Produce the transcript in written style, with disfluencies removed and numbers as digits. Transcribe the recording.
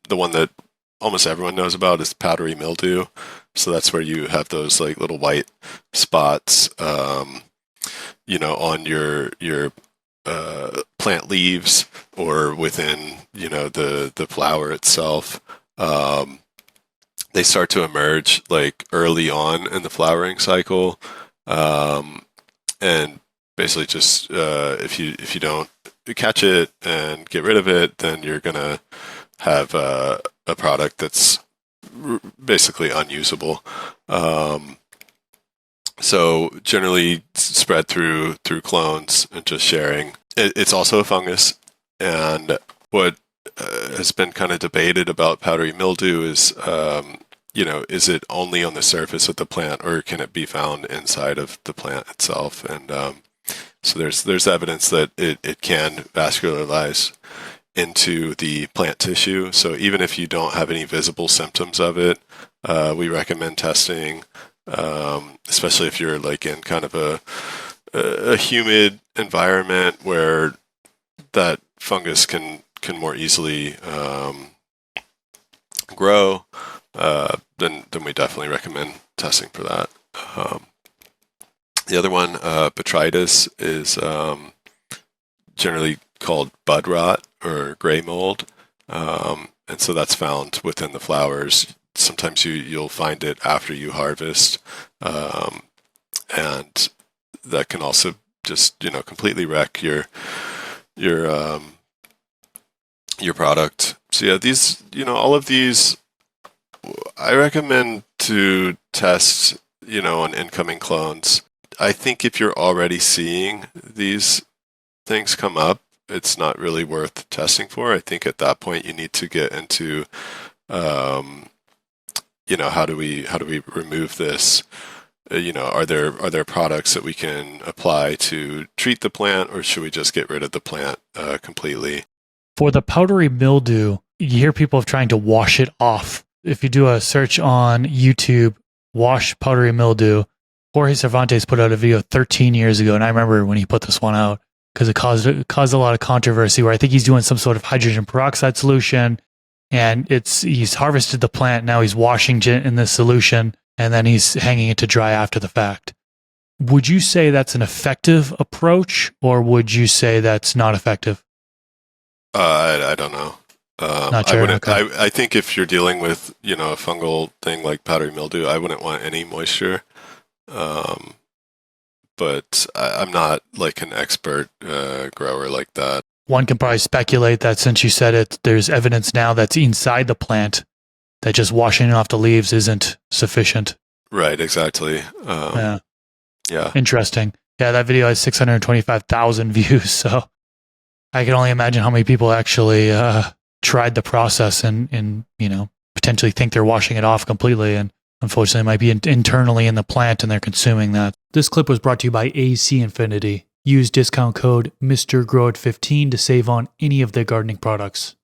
the one that almost everyone knows about is powdery mildew. So that's where you have those like little white spots, on your plant leaves or within, the flower itself. They start to emerge like early on in the flowering cycle, and basically just if you don't catch it and get rid of it, then you're gonna have a product that's basically unusable. So generally spread through clones and just sharing. It's also a fungus, and what has been kind of debated about powdery mildew is, is it only on the surface of the plant, or can it be found inside of the plant itself? And so there's evidence that it can vascularize into the plant tissue. So even if you don't have any visible symptoms of it, we recommend testing, especially if you're like in kind of a humid environment where that fungus can more easily grow. Then we definitely recommend testing for that. The other one, botrytis, is generally called bud rot or gray mold, and so that's found within the flowers. Sometimes you'll find it after you harvest, and that can also just completely wreck your product. So yeah, these all of these, I recommend to test on incoming clones. I think if you're already seeing these things come up, it's not really worth testing for. I think at that point you need to get into, how do we remove this? Are there products that we can apply to treat the plant, or should we just get rid of the plant completely? For the powdery mildew, you hear people trying to wash it off. If you do a search on YouTube, wash powdery mildew, Jorge Cervantes put out a video 13 years ago, and I remember when he put this one out because it caused a lot of controversy, where I think he's doing some sort of hydrogen peroxide solution, and he's harvested the plant, now he's washing it in this solution, and then he's hanging it to dry after the fact. Would you say that's an effective approach, or would you say that's not effective? I don't know. Not sure. I think if you're dealing with a fungal thing like powdery mildew, I wouldn't want any moisture. But I'm not like an expert grower like that. One can probably speculate that since you said it, there's evidence now that's inside the plant that just washing it off the leaves isn't sufficient. Right, exactly. Yeah. Interesting. Yeah, that video has 625,000 views, so I can only imagine how many people actually tried the process and potentially think they're washing it off completely, and unfortunately it might be internally in the plant and they're consuming that. This clip was brought to you by AC Infinity. Use discount code MrGrowit15 to save on any of their gardening products.